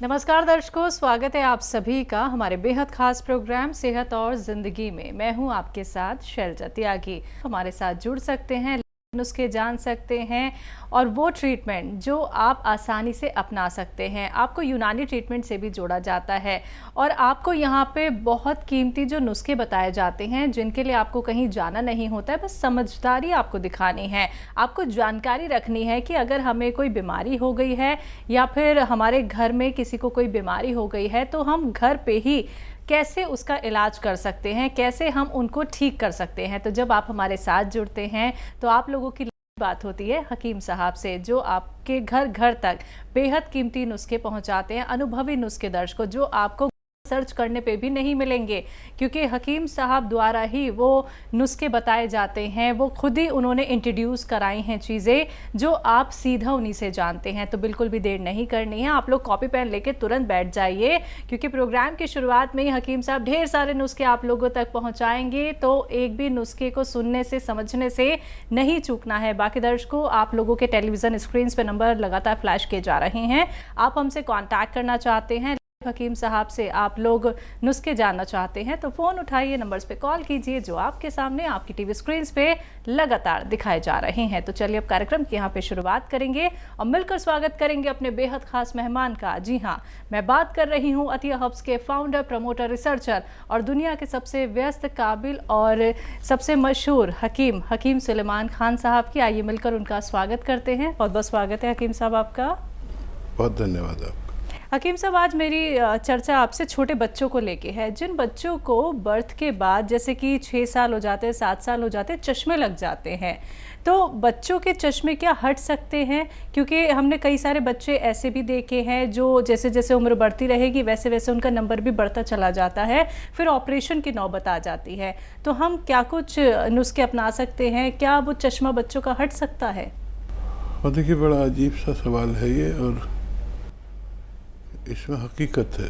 नमस्कार दर्शकों, स्वागत है आप सभी का हमारे बेहद खास प्रोग्राम सेहत और जिंदगी में। मैं हूं आपके साथ शैलजा त्यागी। हमारे साथ जुड़ सकते हैं, नुस्खे जान सकते हैं और वो ट्रीटमेंट जो आप आसानी से अपना सकते हैं। आपको यूनानी ट्रीटमेंट से भी जोड़ा जाता है और आपको यहाँ पे बहुत कीमती जो नुस्खे बताए जाते हैं जिनके लिए आपको कहीं जाना नहीं होता है, बस समझदारी आपको दिखानी है। आपको जानकारी रखनी है कि अगर हमें कोई बीमारी हो गई है या फिर हमारे घर में किसी को कोई बीमारी हो गई है तो हम घर पे ही कैसे उसका इलाज कर सकते हैं, कैसे हम उनको ठीक कर सकते हैं। तो जब आप हमारे साथ जुड़ते हैं तो आप लोगों की बात होती है हकीम साहब से, जो आपके घर घर तक बेहद कीमती नुस्खे पहुंचाते हैं, अनुभवी नुस्खे दर्शकों जो आपको सर्च करने पे भी नहीं मिलेंगे, क्योंकि हकीम साहब द्वारा ही वो नुस्खे बताए जाते हैं। वो खुद ही उन्होंने इंट्रोड्यूस कराई हैं चीज़ें जो आप सीधा उन्हीं से जानते हैं। तो बिल्कुल भी देर नहीं करनी है, आप लोग कॉपी पेन लेके तुरंत बैठ जाइए, क्योंकि प्रोग्राम की शुरुआत में ही हकीम साहब ढेर सारे नुस्खे आप लोगों तक पहुंचाएंगे। तो एक भी नुस्खे को सुनने से, समझने से नहीं चूकना है। बाकी दर्शकों, आप लोगों के टेलीविजन स्क्रीन पे नंबर लगातार फ्लैश किए जा रहे हैं। आप हमसे कॉन्टैक्ट करना चाहते हैं, हकीम साहब से आप लोग नुस्खे जानना चाहते हैं, तो फ़ोन उठाइए, नंबर्स पे कॉल कीजिए जो आपके सामने आपकी टीवी स्क्रीन पे लगातार दिखाए जा रहे हैं। तो चलिए अब कार्यक्रम की यहाँ पे शुरुआत करेंगे और मिलकर स्वागत करेंगे अपने बेहद खास मेहमान का। जी हाँ, मैं बात कर रही हूँ अतिया हब्स के फाउंडर, प्रमोटर, रिसर्चर और दुनिया के सबसे व्यस्त, काबिल और सबसे मशहूर हकीम सुलेमान खान साहब की। आइए मिलकर उनका स्वागत करते हैं। बहुत बहुत स्वागत है हकीम साहब आपका। बहुत धन्यवाद आपका। हकीम साहब, आज मेरी चर्चा आपसे छोटे बच्चों को लेके है, जिन बच्चों को बर्थ के बाद जैसे कि 6 साल हो जाते हैं, 7 साल हो जाते हैं, चश्मे लग जाते हैं। तो बच्चों के चश्मे क्या हट सकते हैं? क्योंकि हमने कई सारे बच्चे ऐसे भी देखे हैं जो जैसे जैसे उम्र बढ़ती रहेगी वैसे वैसे उनका नंबर भी बढ़ता चला जाता है, फिर ऑपरेशन की नौबत आ जाती है। तो हम क्या कुछ नुस्खे अपना सकते हैं? क्या वो चश्मा बच्चों का हट सकता है? और देखिए, बड़ा अजीब सा सवाल है ये, और इसमें हकीकत है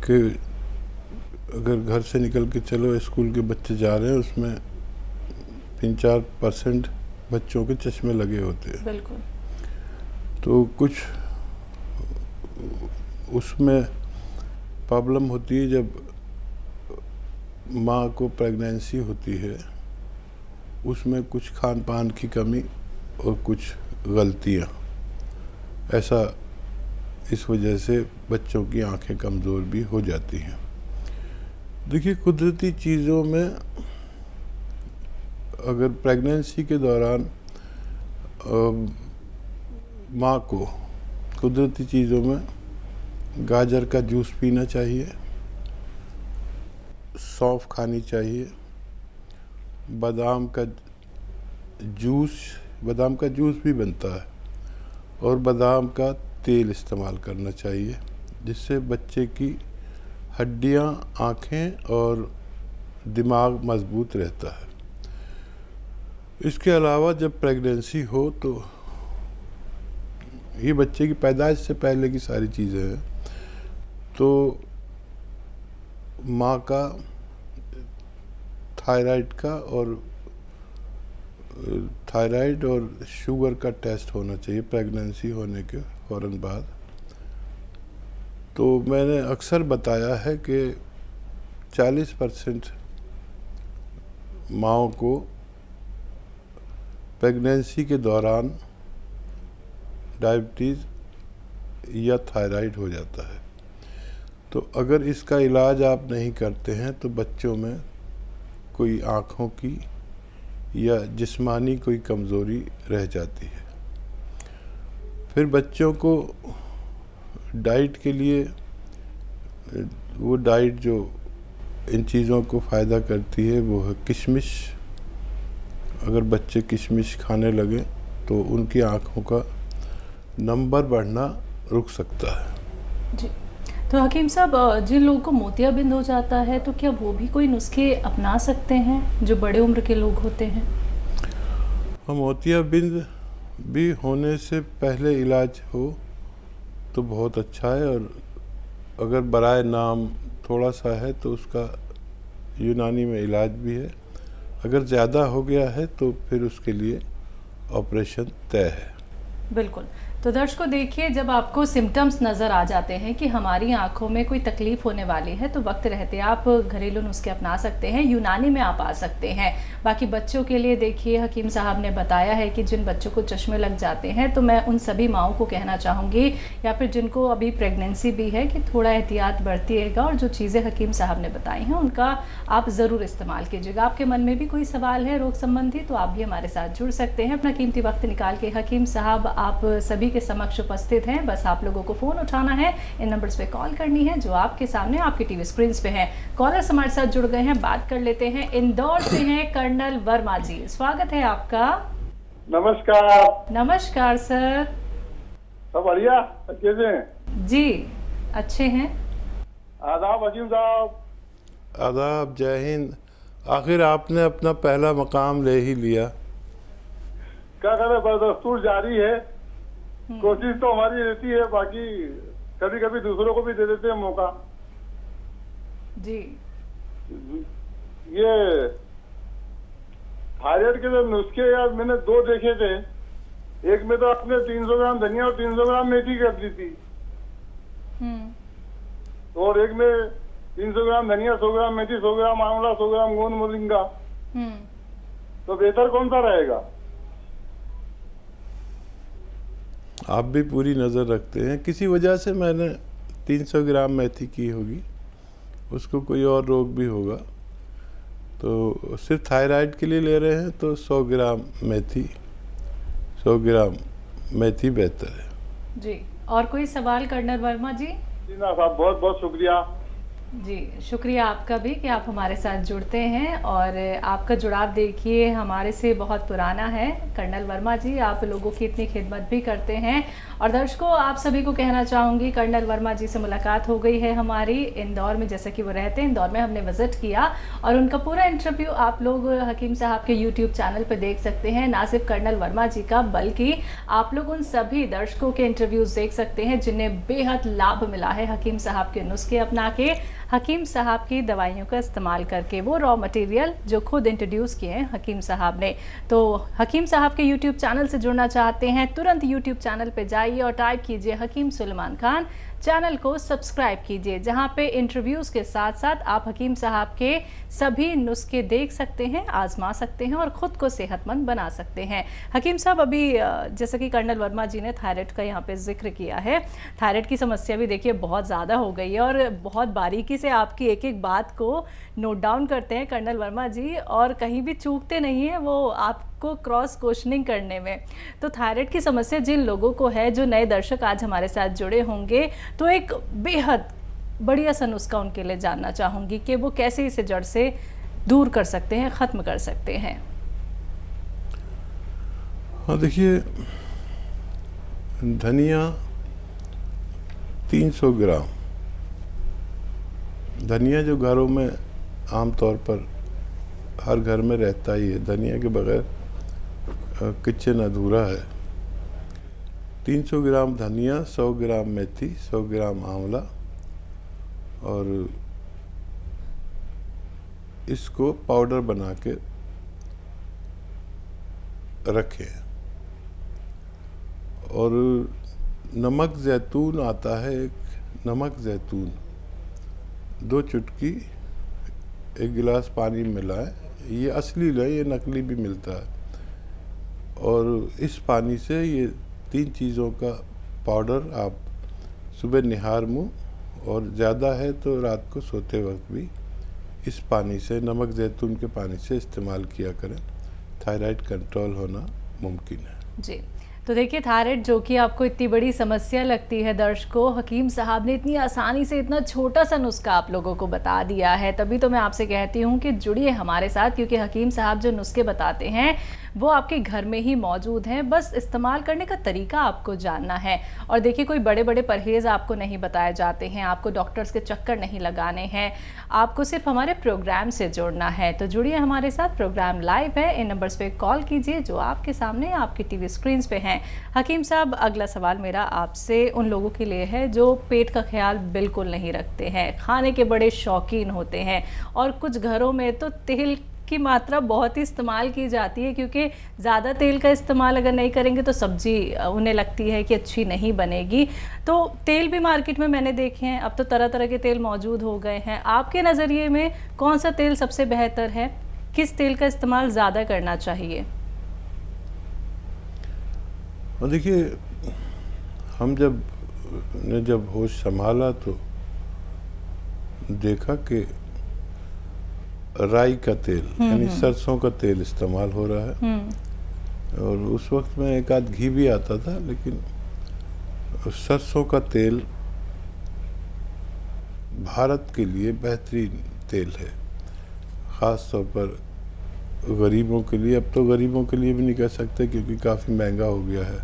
कि अगर घर से निकल के चलो, स्कूल के बच्चे जा रहे हैं, उसमें 3-4% बच्चों के चश्मे लगे होते हैं। बिल्कुल। तो कुछ उसमें प्रॉब्लम होती है जब माँ को प्रेगनेंसी होती है, उसमें कुछ खान पान की कमी और कुछ गलतियाँ, ऐसा इस वजह से बच्चों की आंखें कमज़ोर भी हो जाती हैं। देखिए, कुदरती चीज़ों में अगर प्रेगनेंसी के दौरान माँ को कुदरती चीज़ों में गाजर का जूस पीना चाहिए, सौंफ खानी चाहिए, बादाम का जूस भी बनता है, और बादाम का तेल इस्तेमाल करना चाहिए, जिससे बच्चे की हड्डियां, आँखें और दिमाग मजबूत रहता है। इसके अलावा जब प्रेगनेंसी हो तो ये बच्चे की पैदाइश से पहले की सारी चीज़ें हैं, तो माँ का थायराइड और शुगर का टेस्ट होना चाहिए प्रेगनेंसी होने के फ़ौरन बाद। तो मैंने अक्सर बताया है कि 40% माँओं को प्रेगनेंसी के दौरान डायबिटीज़ या थायराइड हो जाता है। तो अगर इसका इलाज आप नहीं करते हैं तो बच्चों में कोई आँखों की या जिस्मानी कोई कमज़ोरी रह जाती है। फिर बच्चों को डाइट के लिए, वो डाइट जो इन चीज़ों को फ़ायदा करती है वो है किशमिश। अगर बच्चे किशमिश खाने लगें तो उनकी आँखों का नंबर बढ़ना रुक सकता है। जी। तो हकीम साहब, जिन लोगों को मोतियाबिंद हो जाता है तो क्या वो भी कोई नुस्खे अपना सकते हैं जो बड़े उम्र के लोग होते हैं? मोतियाबिंद भी होने से पहले इलाज हो तो बहुत अच्छा है, और अगर बराए नाम थोड़ा सा है तो उसका यूनानी में इलाज भी है। अगर ज़्यादा हो गया है तो फिर उसके लिए ऑपरेशन तय है। बिल्कुल। तो दर्शकों देखिए, जब आपको सिम्टम्स नज़र आ जाते हैं कि हमारी आंखों में कोई तकलीफ होने वाली है तो वक्त रहते आप घरेलू नुस्खे अपना सकते हैं, यूनानी में आप आ सकते हैं। बाकी बच्चों के लिए देखिए, हकीम साहब ने बताया है कि जिन बच्चों को चश्मे लग जाते हैं तो मैं उन सभी माओं को कहना चाहूँगी या फिर जिनको अभी प्रेगनेंसी भी है कि थोड़ा एहतियात बरतिएगा और जो चीज़ें हकीम साहब ने बताई हैं उनका आप ज़रूर इस्तेमाल कीजिएगा। आपके मन में भी कोई सवाल है रोग संबंधी तो आप भी हमारे साथ जुड़ सकते हैं। अपना कीमती वक्त निकाल के हकीम साहब आप सभी के समक्ष उपस्थित हैं। बस आप लोगों को फ़ोन उठाना है, इन नंबर्स पे कॉल करनी है जो आपके सामने आपकी टीवी स्क्रीन पे हैं। कॉलर्स हमारे साथ जुड़ गए हैं, बात कर लेते हैं। इंदौर से हैं कर्नल वर्मा जी, स्वागत है आपका। नमस्कार। नमस्कार सर। सब बढ़िया, कैसे हैं? जी अच्छे हैं। आदाब हकीम साहब। आदाब, जय हिंद। आखिर आपने अपना पहला मकाम ले ही लिया। क्या करें, बदस्तूर जारी है। कोशिश तो हमारी रहती है, बाकी कभी कभी दूसरों को भी दे देते हैं मौका। जी ये थायराइड के जो नुस्खे यार मैंने 2 देखे थे। एक में तो आपने 300 ग्राम धनिया और 300 ग्राम मेथी कर दी थी, और एक में 300 ग्राम धनिया, 100 ग्राम मेथी, 100 ग्राम आंवला, 100 ग्राम गोंद मोरिंगा। तो बेहतर कौन सा रहेगा? आप भी पूरी नज़र रखते हैं। किसी वजह से मैंने 300 ग्राम मेथी की होगी, उसको कोई और रोग भी होगा। तो सिर्फ थायराइड के लिए ले रहे हैं तो 100 ग्राम मेथी, 100 ग्राम मेथी बेहतर है जी। और कोई सवाल कर्नल वर्मा जी? जी ना साहब, बहुत बहुत शुक्रिया। जी शुक्रिया आपका भी कि आप हमारे साथ जुड़ते हैं, और आपका जुड़ाव देखिए हमारे से बहुत पुराना है। कर्नल वर्मा जी आप लोगों की इतनी खिदमत भी करते हैं। और दर्शकों आप सभी को कहना चाहूँगी, कर्नल वर्मा जी से मुलाकात हो गई है हमारी इंदौर में, जैसे कि वो रहते हैं इंदौर में, हमने विज़िट किया और उनका पूरा इंटरव्यू आप लोग हकीम साहब के यूट्यूब चैनल पर देख सकते हैं। ना सिर्फ कर्नल वर्मा जी का बल्कि आप लोग उन सभी दर्शकों के इंटरव्यूज़ देख सकते हैं जिन्हें बेहद लाभ मिला है हकीम साहब के नुस्खे अपना के, हकीम साहब की दवाइयों का इस्तेमाल करके, वो रॉ मटेरियल जो खुद इंट्रोड्यूस किए हैं हकीम साहब ने। तो हकीम साहब के यूट्यूब चैनल से जुड़ना चाहते हैं, तुरंत यूट्यूब चैनल पे जाइए और टाइप कीजिए हकीम सुलेमान खान, चैनल को सब्सक्राइब कीजिए, जहां पे इंटरव्यूज़ के साथ साथ आप हकीम साहब के सभी नुस्खे देख सकते हैं, आजमा सकते हैं और ख़ुद को सेहतमंद बना सकते हैं। हकीम साहब अभी जैसा कि कर्नल वर्मा जी ने थायराइड का यहाँ पे जिक्र किया है, थायराइड की समस्या भी देखिए बहुत ज़्यादा हो गई है और बहुत बारीकी से आपकी एक एक बात को नोट डाउन करते हैं कर्नल वर्मा जी, और कहीं भी चूकते नहीं हैं वो आपको क्रॉस क्वेश्चनिंग करने में। तो थायराइड की समस्या जिन लोगों को है, जो नए दर्शक आज हमारे साथ जुड़े होंगे, तो एक बेहद बढ़िया सा नुस्खा उनके लिए जानना चाहूँगी कि वो कैसे इसे जड़ से दूर कर सकते हैं, ख़त्म कर सकते हैं। हाँ देखिए, धनिया 300 ग्राम, धनिया जो घरों में आमतौर पर हर घर में रहता ही है, धनिया के बगैर किचन अधूरा है। 300 ग्राम धनिया, 100 ग्राम मेथी, 100 ग्राम आंवला, और इसको पाउडर बना के रखें। और नमक जैतून आता है, एक नमक जैतून 2 चुटकी 1 गिलास पानी में मिलाएं। ये असली है, ये नकली भी मिलता है। और इस पानी से ये 3 चीज़ों का पाउडर आप सुबह निहार मुँह, और ज़्यादा है तो रात को सोते वक्त भी इस पानी से, नमक जैतून के पानी से इस्तेमाल किया करें। थायराइड कंट्रोल होना मुमकिन है जी। तो देखिए, थायराइड जो कि आपको इतनी बड़ी समस्या लगती है दर्शकों, हकीम साहब ने इतनी आसानी से इतना छोटा सा नुस्खा आप लोगों को बता दिया है। तभी तो मैं आपसे कहती हूँ कि जुड़िए हमारे साथ, क्योंकि हकीम साहब जो नुस्खे बताते हैं वो आपके घर में ही मौजूद हैं, बस इस्तेमाल करने का तरीका आपको जानना है। और देखिए, कोई बड़े बड़े परहेज़ आपको नहीं बताए जाते हैं, आपको डॉक्टर्स के चक्कर नहीं लगाने हैं, आपको सिर्फ हमारे प्रोग्राम से जुड़ना है। तो जुड़िए हमारे साथ, प्रोग्राम लाइव है, इन नंबर्स पे कॉल कीजिए जो आपके सामने आपकी टीवी स्क्रीन पे हैं। हकीम साहब, अगला सवाल मेरा आपसे उन लोगों के लिए है जो पेट का ख्याल बिल्कुल नहीं रखते हैं, खाने के बड़े शौकीन होते हैं, और कुछ घरों में तो तेल की मात्रा बहुत ही इस्तेमाल की जाती है, क्योंकि ज़्यादा तेल का इस्तेमाल अगर नहीं करेंगे तो सब्जी उन्हें लगती है कि अच्छी नहीं बनेगी। तो तेल भी मार्केट में मैंने देखे हैं, अब तो तरह तरह के तेल मौजूद हो गए हैं। आपके नज़रिए में कौन सा तेल सबसे बेहतर है, किस तेल का इस्तेमाल ज़्यादा करना चाहिए? और देखिए, हम जब होश संभाला तो देखा कि राई का तेल यानी सरसों का तेल इस्तेमाल हो रहा है। और उस वक्त में एक आध घी भी आता था, लेकिन सरसों का तेल भारत के लिए बेहतरीन तेल है, ख़ास तौर पर गरीबों के लिए। अब तो गरीबों के लिए भी नहीं कह सकते, क्योंकि काफ़ी महंगा हो गया है,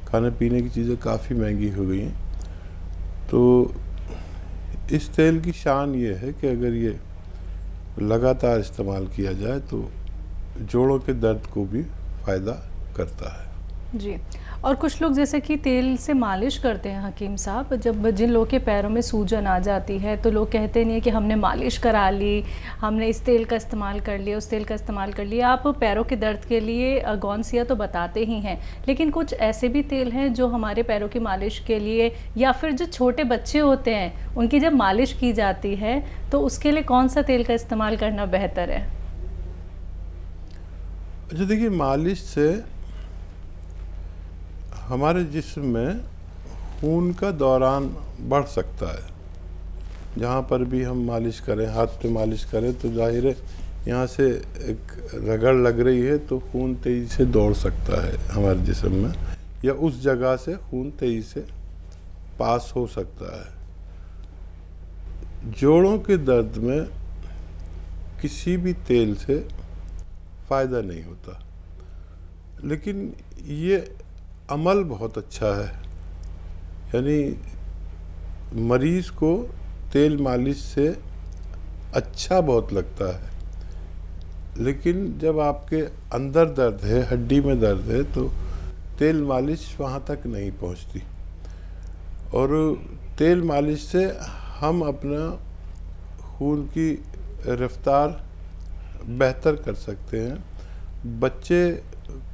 खाने पीने की चीज़ें काफ़ी महंगी हो गई हैं। तो इस तेल की शान ये है कि अगर ये लगातार इस्तेमाल किया जाए तो जोड़ों के दर्द को भी फ़ायदा करता है। जी। और कुछ लोग जैसे कि तेल से मालिश करते हैं हकीम साहब, जब जिन लोगों के पैरों में सूजन आ जाती है तो लोग कहते नहीं है कि हमने मालिश करा ली, हमने इस तेल का इस्तेमाल कर लिया, उस तेल का इस्तेमाल कर लिया। आप पैरों के दर्द के लिए गौनसिया तो बताते ही हैं, लेकिन कुछ ऐसे भी तेल हैं जो हमारे पैरों की मालिश के लिए, या फिर जो छोटे बच्चे होते हैं उनकी जब मालिश की जाती है तो उसके लिए कौन सा तेल का इस्तेमाल करना बेहतर है? अच्छा, देखिए, मालिश से हमारे जिस्म में खून का दौरान बढ़ सकता है। जहाँ पर भी हम मालिश करें, हाथ पे मालिश करें, तो जाहिर है यहाँ से एक रगड़ लग रही है तो खून तेज़ी से दौड़ सकता है हमारे जिस्म में, या उस जगह से खून तेज़ी से पास हो सकता है। जोड़ों के दर्द में किसी भी तेल से फ़ायदा नहीं होता, लेकिन ये अमल बहुत अच्छा है। यानी मरीज को तेल मालिश से अच्छा बहुत लगता है, लेकिन जब आपके अंदर दर्द है, हड्डी में दर्द है, तो तेल मालिश वहाँ तक नहीं पहुँचती। और तेल मालिश से हम अपना खून की रफ्तार बेहतर कर सकते हैं। बच्चे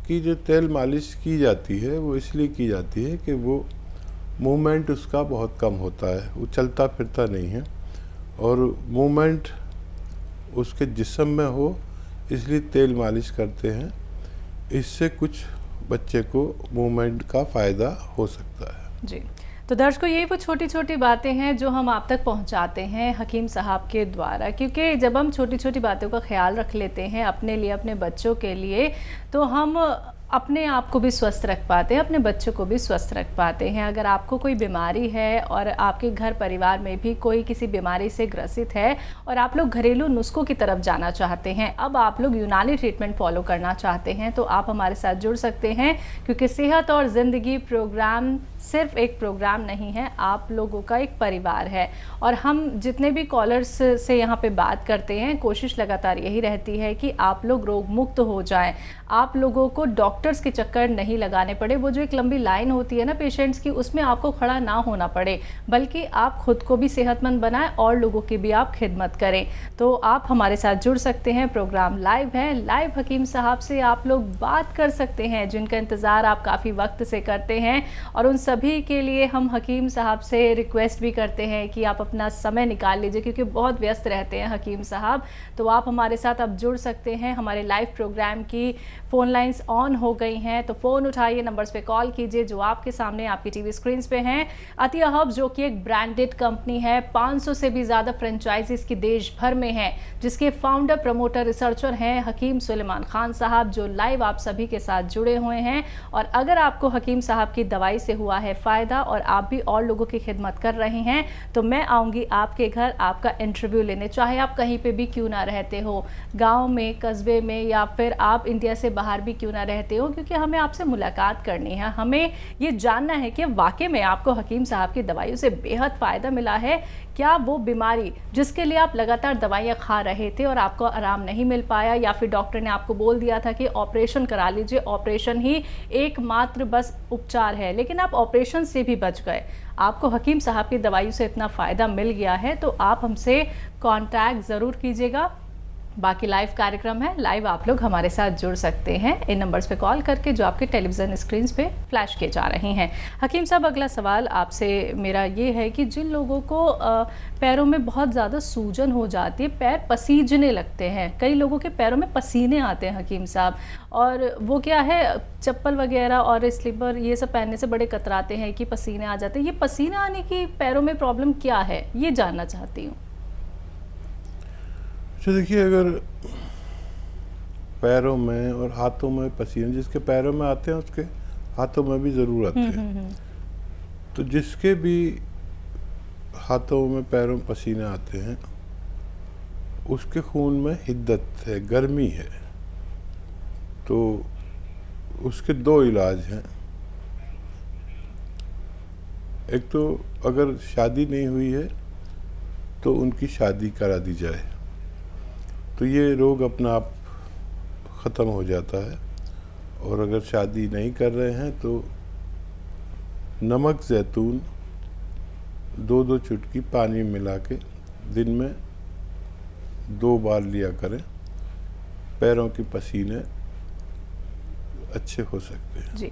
की जो तेल मालिश की जाती है वो इसलिए की जाती है कि वो मूवमेंट उसका बहुत कम होता है, वो चलता फिरता नहीं है, और मूवमेंट उसके जिस्म में हो इसलिए तेल मालिश करते हैं। इससे कुछ बच्चे को मूवमेंट का फ़ायदा हो सकता है। जी। तो दर्शकों, यही वो छोटी छोटी बातें हैं जो हम आप तक पहुंचाते हैं हकीम साहब के द्वारा, क्योंकि जब हम छोटी छोटी बातों का ख्याल रख लेते हैं अपने लिए, अपने बच्चों के लिए, तो हम अपने आप को भी स्वस्थ रख पाते हैं, अपने बच्चों को भी स्वस्थ रख पाते हैं। अगर आपको कोई बीमारी है और आपके घर परिवार में भी कोई किसी बीमारी से ग्रसित है और आप लोग घरेलू नुस्खों की तरफ जाना चाहते हैं, अब आप लोग यूनानी ट्रीटमेंट फॉलो करना चाहते हैं, तो आप हमारे साथ जुड़ सकते हैं, क्योंकि सेहत और ज़िंदगी प्रोग्राम सिर्फ एक प्रोग्राम नहीं है, आप लोगों का एक परिवार है। और हम जितने भी कॉलर्स से यहाँ पे बात करते हैं, कोशिश लगातार यही रहती है कि आप लोग रोग मुक्त हो जाएं, आप लोगों को डॉक्टर्स के चक्कर नहीं लगाने पड़े, वो जो एक लंबी लाइन होती है ना पेशेंट्स की, उसमें आपको खड़ा ना होना पड़े, बल्कि आप खुद को भी सेहतमंद बनाएं और लोगों की भी आप खिदमत करें। तो आप हमारे साथ जुड़ सकते हैं, प्रोग्राम लाइव है, लाइव हकीम साहब से आप लोग बात कर सकते हैं, जिनका इंतज़ार आप काफ़ी वक्त से करते हैं। और उन सभी के लिए हम हकीम साहब से रिक्वेस्ट भी करते हैं कि आप अपना समय निकाल लीजिए, क्योंकि बहुत व्यस्त रहते हैं हकीम साहब। तो आप हमारे साथ अब जुड़ सकते हैं। हमारे लाइव प्रोग्राम की फ़ोन लाइंस ऑन हो गई हैं, तो फ़ोन उठाइए, नंबर्स पे कॉल कीजिए जो आपके सामने आपकी टीवी स्क्रीन्स पे हैं। अतिया हर्ब्स जो कि एक ब्रांडेड कंपनी है, 500 से भी ज़्यादा फ्रेंचाइजीज की देश भर में हैं, जिसके फाउंडर, प्रमोटर, रिसर्चर हैं हकीम सुलेमान खान साहब, जो लाइव आप सभी के साथ जुड़े हुए हैं। और अगर आपको हकीम साहब की दवाई से हुआ है फ़ायदा और आप भी और लोगों की खिदमत कर रहे हैं, तो मैं आऊँगी आपके घर आपका इंटरव्यू लेने, चाहे आप कहीं पर भी क्यों ना रहते हो, गाँव में, कस्बे में, या फिर आप इंडिया से बाहर भी क्यों ना रहते हो, क्योंकि हमें आपसे मुलाकात करनी है। हमें ये जानना है कि वाकई में आपको हकीम साहब की दवाइयों से बेहद फ़ायदा मिला है। क्या वो बीमारी जिसके लिए आप लगातार दवाइयाँ खा रहे थे और आपको आराम नहीं मिल पाया, या फिर डॉक्टर ने आपको बोल दिया था कि ऑपरेशन करा लीजिए, ऑपरेशन ही एकमात्र बस उपचार है, लेकिन आप ऑपरेशन से भी बच गए, आपको हकीम साहब की दवाइयों से इतना फ़ायदा मिल गया है, तो आप हमसे कांटेक्ट ज़रूर कीजिएगा। बाकी लाइव कार्यक्रम है, लाइव आप लोग हमारे साथ जुड़ सकते हैं इन नंबर्स पे कॉल करके जो आपके टेलीविज़न स्क्रीन पे फ्लैश किए जा रहे हैं। हकीम साहब, अगला सवाल आपसे मेरा ये है कि जिन लोगों को पैरों में बहुत ज़्यादा सूजन हो जाती है, पैर पसीजने लगते हैं, कई लोगों के पैरों में पसीने आते हैं हकीम साहब, और वो क्या है, चप्पल वगैरह और स्लीपर ये सब पहनने से बड़े कतराते हैं कि पसीने आ जाते हैं। ये पसीने आने की पैरों में प्रॉब्लम क्या है, ये जानना चाहती हूँ। अच्छा देखिए, अगर पैरों में और हाथों में पसीने जिसके पैरों में आते हैं उसके हाथों में भी ज़रूर आते हैं। तो जिसके भी हाथों में पैरों में पसीने आते हैं उसके खून में हिद्दत है, गर्मी है। तो उसके दो इलाज हैं। एक तो अगर शादी नहीं हुई है तो उनकी शादी करा दी जाए, तो ये रोग अपना आप ख़त्म हो जाता है। और अगर शादी नहीं कर रहे हैं तो नमक जैतून 2-2 चुटकी पानी में मिला के दिन में 2 बार लिया करें, पैरों के पसीने अच्छे हो सकते हैं। जी,